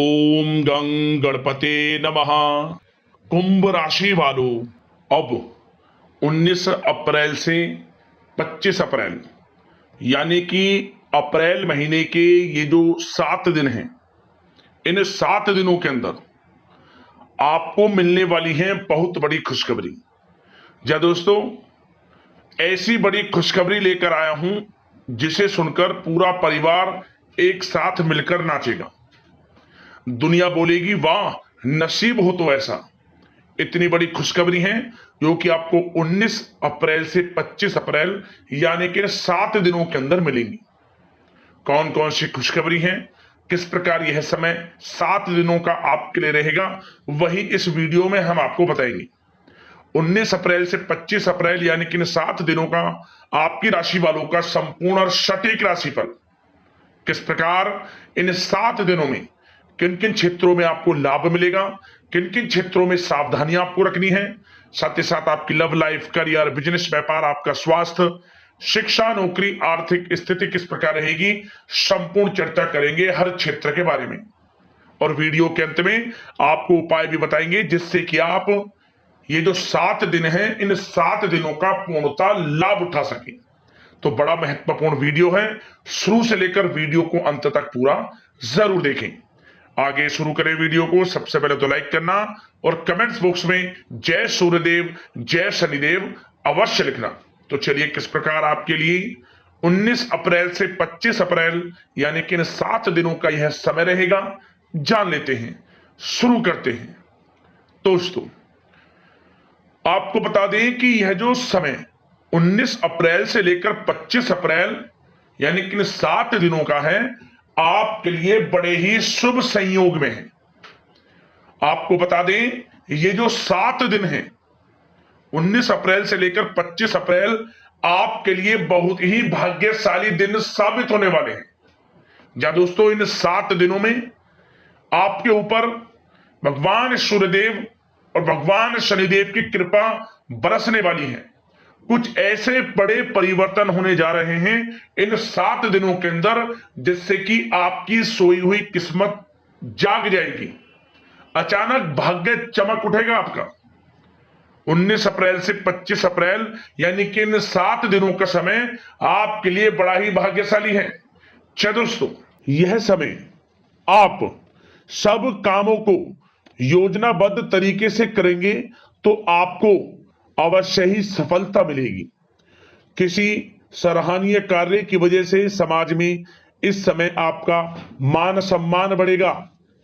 ओम गं गणपते नमः। कुंभ राशि वालों, अब 19 अप्रैल से 25 अप्रैल यानी कि अप्रैल महीने के ये जो 7 दिन हैं, इन 7 दिनों के अंदर आपको मिलने वाली है बहुत बड़ी खुशखबरी। जी दोस्तों, ऐसी बड़ी खुशखबरी लेकर आया हूं जिसे सुनकर पूरा परिवार एक साथ मिलकर नाचेगा। दुनिया बोलेगी वाह, नसीब हो तो ऐसा। इतनी बड़ी खुशखबरी है जो कि आपको 19 अप्रैल से 25 अप्रैल यानी कि 7 दिनों के अंदर मिलेंगी। कौन कौन सी खुशखबरी है, किस प्रकार यह समय 7 दिनों का आपके लिए रहेगा, वही इस वीडियो में हम आपको बताएंगे। 19 अप्रैल से 25 अप्रैल यानी कि इन 7 दिनों का आपकी राशि वालों का संपूर्ण और सटीक राशिफल किस प्रकार, इन 7 दिनों में किन किन क्षेत्रों में आपको लाभ मिलेगा, किन किन क्षेत्रों में सावधानियां आपको रखनी है, साथ ही साथ आपकी लव लाइफ, करियर, बिजनेस, व्यापार, आपका स्वास्थ्य, शिक्षा, नौकरी, आर्थिक स्थिति किस प्रकार रहेगी, संपूर्ण चर्चा करेंगे हर क्षेत्र के बारे में। और वीडियो के अंत में आपको उपाय भी बताएंगे जिससे कि आप ये जो 7 दिन हैं, इन 7 दिनों का पूर्णतः लाभ उठा सके। तो बड़ा महत्वपूर्ण वीडियो है, शुरू से लेकर वीडियो को अंत तक पूरा जरूर देखें। आगे शुरू करें वीडियो को। सबसे पहले तो लाइक करना और कमेंट्स बॉक्स में जय सूर्यदेव, जय शनिदेव अवश्य लिखना। तो चलिए, किस प्रकार आपके लिए 19 अप्रैल से 25 अप्रैल यानी कि इन 7 दिनों का यह समय रहेगा, जान लेते हैं, शुरू करते हैं। दोस्तों, आपको बता दें कि यह जो समय 19 अप्रैल से लेकर 25 अप्रैल यानी कि 7 दिनों का है, आपके लिए बड़े ही शुभ संयोग में है। आपको बता दें, ये जो 7 दिन हैं 19 अप्रैल से लेकर 25 अप्रैल आपके लिए बहुत ही भाग्यशाली दिन साबित होने वाले हैं। जा दोस्तों, इन 7 दिनों में आपके ऊपर भगवान सूर्यदेव और भगवान शनिदेव की कृपा बरसने वाली है। कुछ ऐसे बड़े परिवर्तन होने जा रहे हैं इन 7 दिनों के अंदर जिससे कि आपकी सोई हुई किस्मत जाग जाएगी। अचानक भाग्य चमक उठेगा आपका। 19 अप्रैल से 25 अप्रैल यानी कि इन 7 दिनों का समय आपके लिए बड़ा ही भाग्यशाली है। दोस्तों, यह समय आप सब कामों को योजनाबद्ध तरीके से करेंगे तो आपको अवश्य ही सफलता मिलेगी। किसी सराहनीय कार्य की वजह से समाज में इस समय आपका मान सम्मान बढ़ेगा।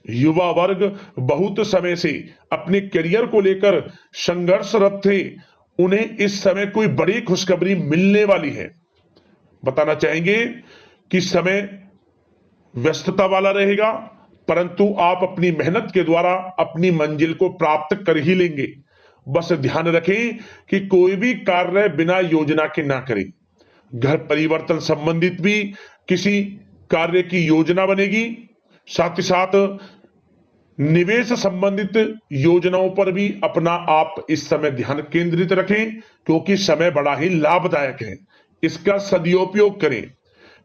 युवा वर्ग बहुत समय से अपने करियर को लेकर संघर्षरत थे, उन्हें इस समय कोई बड़ी खुशखबरी मिलने वाली है। बताना चाहेंगे कि समय व्यस्तता वाला रहेगा, परंतु आप अपनी मेहनत के द्वारा अपनी मंजिल को प्राप्त कर ही लेंगे। बस ध्यान रखें कि कोई भी कार्य बिना योजना के ना करें। घर परिवर्तन संबंधित भी किसी कार्य की योजना बनेगी। साथ ही साथ निवेश संबंधित योजनाओं पर भी अपना आप इस समय ध्यान केंद्रित रखें, क्योंकि समय बड़ा ही लाभदायक है। इसका सदुपयोग करें।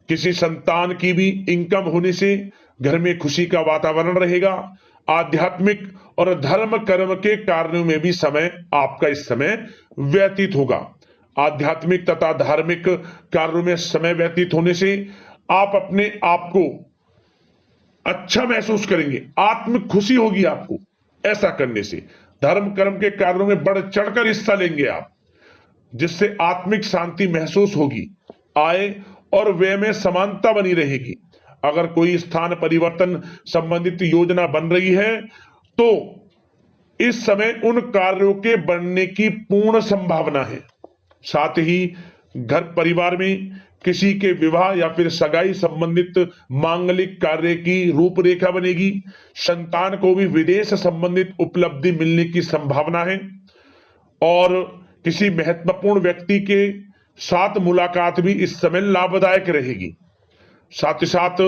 किसी संतान की भी इनकम होने से घर में खुशी का वातावरण रहेगा। आध्यात्मिक और धर्म कर्म के कार्यों में भी समय आपका इस समय व्यतीत होगा। आध्यात्मिक तथा धार्मिक कार्यों में समय व्यतीत होने से आप अपने आप को अच्छा महसूस करेंगे, आत्मिक खुशी होगी आपको। ऐसा करने से धर्म कर्म के कार्यों में बढ़ चढ़कर हिस्सा लेंगे आप, जिससे आत्मिक शांति महसूस होगी। आय और व्यय में समानता बनी रहेगी। अगर कोई स्थान परिवर्तन संबंधित योजना बन रही है तो इस समय उन कार्यों के बनने की पूर्ण संभावना है। साथ ही घर परिवार में किसी के विवाह या फिर सगाई संबंधित मांगलिक कार्य की रूपरेखा बनेगी। संतान को भी विदेश संबंधित उपलब्धि मिलने की संभावना है और किसी महत्वपूर्ण व्यक्ति के साथ मुलाकात भी इस समय लाभदायक रहेगी। साथ ही साथ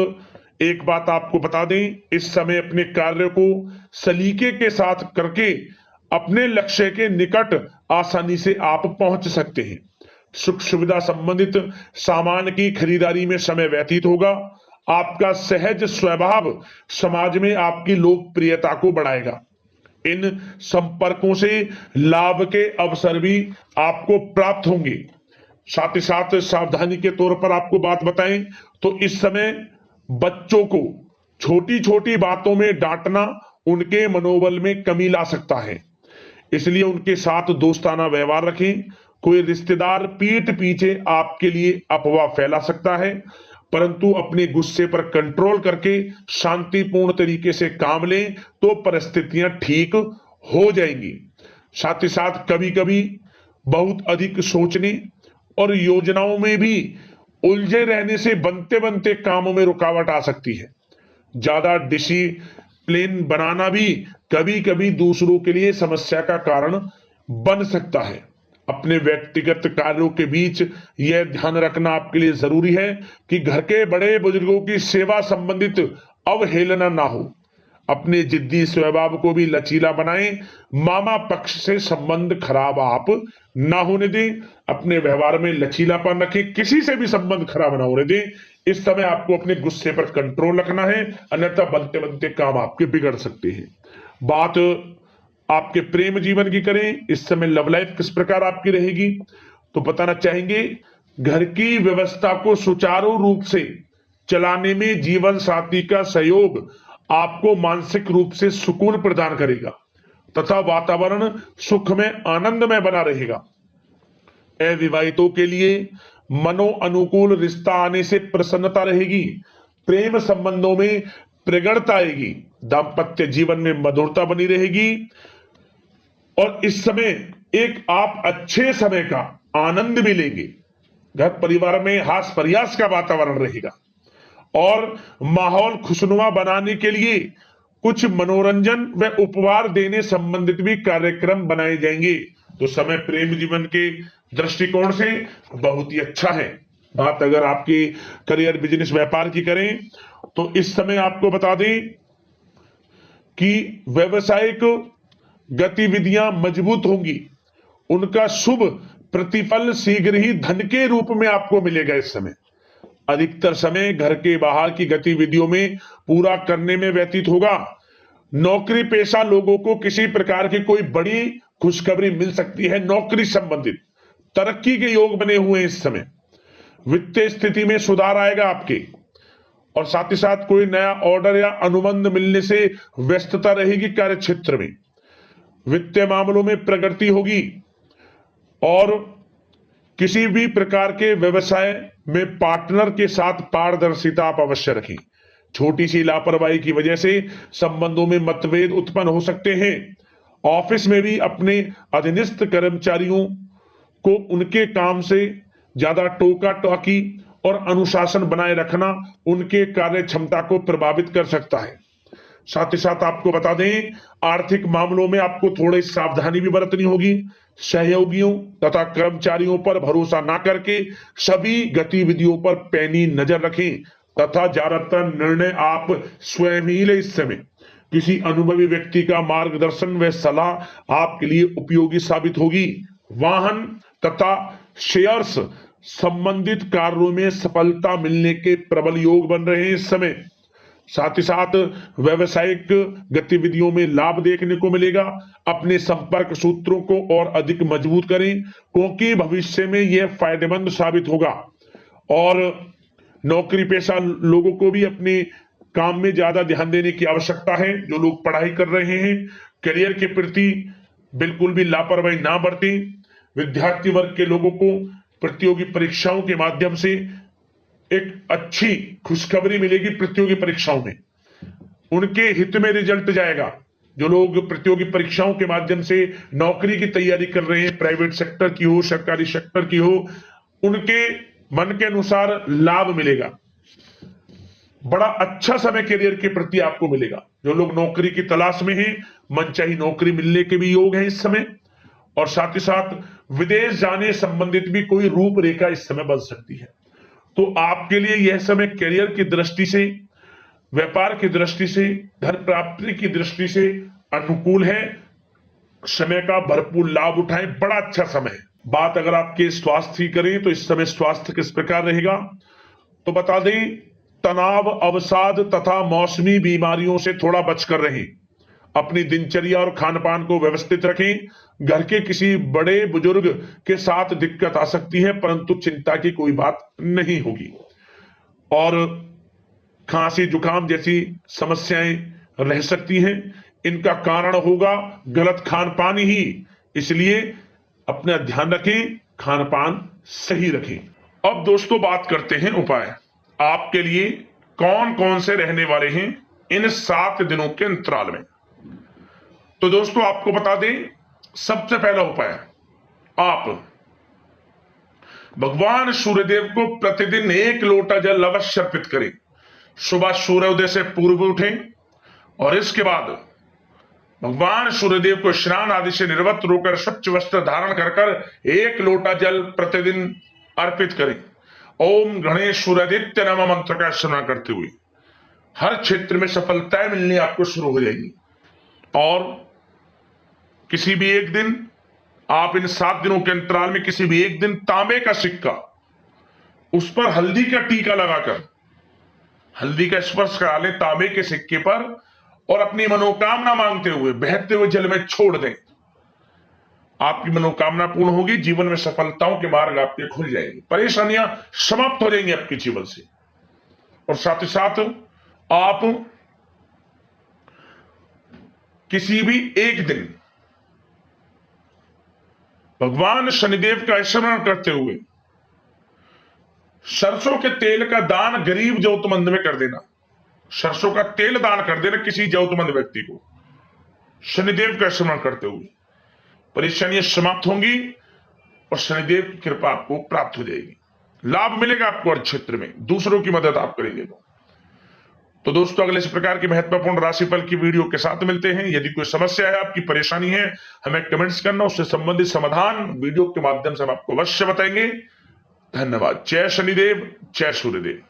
एक बात आपको बता दें, इस समय अपने कार्य को सलीके के साथ करके अपने लक्ष्य के निकट आसानी से आप पहुंच सकते हैं। सुख सुविधा संबंधित सामान की खरीदारी में समय व्यतीत होगा। आपका सहज स्वभाव समाज में आपकी लोकप्रियता को बढ़ाएगा। इन संपर्कों से लाभ के अवसर भी आपको प्राप्त होंगे। साथ ही साथ सावधानी के तौर पर आपको बात बताएं तो इस समय बच्चों को छोटी छोटी बातों में डांटना उनके मनोबल में कमी ला सकता है, इसलिए उनके साथ दोस्ताना व्यवहार रखें। कोई रिश्तेदार पीठ पीछे आपके लिए अफवाह फैला सकता है, परंतु अपने गुस्से पर कंट्रोल करके शांतिपूर्ण तरीके से काम लें तो परिस्थितियां ठीक हो जाएंगी। साथ ही साथ कभी कभी बहुत अधिक सोचने और योजनाओं में भी उलझे रहने से बनते बनते कामों में रुकावट आ सकती है। ज्यादा डिसिप्लिन बनाना भी कभी कभी दूसरों के लिए समस्या का कारण बन सकता है। अपने व्यक्तिगत कार्यों के बीच यह ध्यान रखना आपके लिए जरूरी है कि घर के बड़े बुजुर्गों की सेवा संबंधित अवहेलना ना हो। अपने जिद्दी स्वभाव को भी लचीला बनाएं। मामा पक्ष से संबंध खराब आप ना होने दें। अपने व्यवहार में लचीलापन रखें, किसी से भी संबंध खराब ना होने दें। इस समय आपको अपने गुस्से पर कंट्रोल रखना है, अन्यथा बनते बनते काम आपके बिगड़ सकते हैं। बात आपके प्रेम जीवन की करें, इस समय लव लाइफ किस प्रकार आपकी रहेगी, तो बताना चाहेंगे घर की व्यवस्था को सुचारू रूप से चलाने में जीवन साथी का सहयोग आपको मानसिक रूप से सुकून प्रदान करेगा तथा वातावरण सुख में आनंद में बना रहेगा। अविवाहितों के लिए मनो अनुकूल रिश्ता आने से प्रसन्नता रहेगी। प्रेम संबंधों में प्रगड़ता आएगी। दाम्पत्य जीवन में मधुरता बनी रहेगी और इस समय एक आप अच्छे समय का आनंद भी लेंगे। घर परिवार में हास प्रयास का वातावरण रहेगा और माहौल खुशनुमा बनाने के लिए कुछ मनोरंजन व उपहार देने संबंधित भी कार्यक्रम बनाए जाएंगे। तो समय प्रेम जीवन के दृष्टिकोण से बहुत ही अच्छा है। बात अगर आपकी करियर बिजनेस व्यापार की करें तो इस समय आपको बता दें कि व्यवसायिक गतिविधियां मजबूत होंगी। उनका शुभ प्रतिफल शीघ्र ही धन के रूप में आपको मिलेगा। इस समय अधिकतर समय घर के बाहर की गतिविधियों में पूरा करने में व्यतीत होगा। नौकरी पेशा लोगों को किसी प्रकार की कोई बड़ी खुशखबरी मिल सकती है। नौकरी संबंधित तरक्की के योग बने हुए हैं। इस समय वित्तीय स्थिति में सुधार आएगा आपके, और साथ ही साथ कोई नया ऑर्डर या अनुबंध मिलने से व्यस्तता रहेगी। कार्य क्षेत्र में वित्तीय मामलों में प्रगति होगी और किसी भी प्रकार के व्यवसाय में पार्टनर के साथ पारदर्शिता आप अवश्य रखें। छोटी सी लापरवाही की वजह से संबंधों में मतभेद उत्पन्न हो सकते हैं। ऑफिस में भी अपने अधीनस्थ कर्मचारियों को उनके काम से ज्यादा टोका टाकी और अनुशासन बनाए रखना उनके कार्य क्षमता को प्रभावित कर सकता है। साथ ही साथ आपको बता दें आर्थिक मामलों में आपको थोड़ी सावधानी भी बरतनी होगी। सहयोगियों तथा कर्मचारियों पर भरोसा ना करके सभी गतिविधियों पर पैनी नजर रखें तथा ज्यादातर निर्णय आप स्वयं ही लें। इस समय किसी अनुभवी व्यक्ति का मार्गदर्शन व सलाह आपके लिए उपयोगी साबित होगी। वाहन तथा शेयर्स संबंधित कार्यों में सफलता मिलने के प्रबल योग बन रहे हैं इस समय। साथ ही साथ व्यवसायिक गतिविधियों में लाभ देखने को मिलेगा। अपने संपर्क सूत्रों को और अधिक मजबूत करें क्योंकि भविष्य में यह फायदेमंद साबित होगा। और नौकरी पेशा लोगों को भी अपने काम में ज्यादा ध्यान देने की आवश्यकता है। जो लोग पढ़ाई कर रहे हैं करियर के प्रति बिल्कुल भी लापरवाही ना बरतें। विद्यार्थी वर्ग के लोगों को प्रतियोगी परीक्षाओं के माध्यम से एक अच्छी खुशखबरी मिलेगी। प्रतियोगी परीक्षाओं में उनके हित में रिजल्ट जाएगा। जो लोग प्रतियोगी परीक्षाओं के माध्यम से नौकरी की तैयारी कर रहे हैं, प्राइवेट सेक्टर की हो सरकारी सेक्टर की हो, उनके मन के अनुसार लाभ मिलेगा। बड़ा अच्छा समय करियर के प्रति आपको मिलेगा। जो लोग नौकरी की तलाश में हैं मनचाही नौकरी मिलने के भी योग है इस समय। और साथ ही साथ विदेश जाने संबंधित भी कोई रूपरेखा इस समय बन सकती है। तो आपके लिए यह समय करियर की दृष्टि से, व्यापार की दृष्टि से, धन प्राप्ति की दृष्टि से अनुकूल है। समय का भरपूर लाभ उठाएं, बड़ा अच्छा समय है। बात अगर आपके स्वास्थ्य की करें तो इस समय स्वास्थ्य किस प्रकार रहेगा, तो बता दें तनाव, अवसाद तथा मौसमी बीमारियों से थोड़ा बचकर रहें। अपनी दिनचर्या और खान पान को व्यवस्थित रखें। घर के किसी बड़े बुजुर्ग के साथ दिक्कत आ सकती है, परंतु चिंता की कोई बात नहीं होगी। और खांसी जुकाम जैसी समस्याएं रह सकती हैं, इनका कारण होगा गलत खान पान ही। इसलिए अपना ध्यान रखें, खान पान सही रखें। अब दोस्तों बात करते हैं उपाय आपके लिए कौन कौन से रहने वाले हैं इन 7 दिनों के अंतराल में। तो दोस्तों आपको बता दें, सबसे पहला उपाय, आप भगवान सूर्यदेव को प्रतिदिन 1 लोटा जल अवश्य अर्पित करें। सुबह सूर्योदय से पूर्व उठें और इसके बाद भगवान सूर्यदेव को स्नान आदि से निर्वस्त्र होकर स्वच्छ वस्त्र धारण कर 1 लोटा जल प्रतिदिन अर्पित करें। ओम गणेश सूर्यादित्य नमः मंत्र का स्मरण करते हुए हर क्षेत्र में सफलताएं मिलनी आपको शुरू हो जाएगी। और किसी भी एक दिन आप इन 7 दिनों के अंतराल में किसी भी एक दिन तांबे का सिक्का, उस पर हल्दी का टीका लगाकर हल्दी का स्पर्श करा लें तांबे के सिक्के पर और अपनी मनोकामना मांगते हुए बहते हुए जल में छोड़ दें। आपकी मनोकामना पूर्ण होगी, जीवन में सफलताओं के मार्ग आपके खुल जाएंगे, परेशानियां समाप्त हो जाएंगी आपके जीवन से। और साथ ही साथ आप किसी भी एक दिन भगवान शनिदेव का स्मरण करते हुए सरसों के तेल का दान गरीब जरूरतमंद में कर देना। सरसों का तेल दान कर देना किसी जरूरतमंद व्यक्ति को, शनिदेव का स्मरण करते हुए परेशानियां समाप्त होंगी और शनिदेव की कृपा आपको प्राप्त हो जाएगी। लाभ मिलेगा आपको हर क्षेत्र में, दूसरों की मदद आप करेंगे तो दोस्तों अगले इस प्रकार की महत्वपूर्ण राशिफल की वीडियो के साथ मिलते हैं। यदि कोई समस्या है, आपकी परेशानी है, हमें कमेंट्स करना, उससे संबंधित समाधान वीडियो के माध्यम से हम आपको अवश्य बताएंगे। धन्यवाद। जय शनिदेव, जय सूर्यदेव।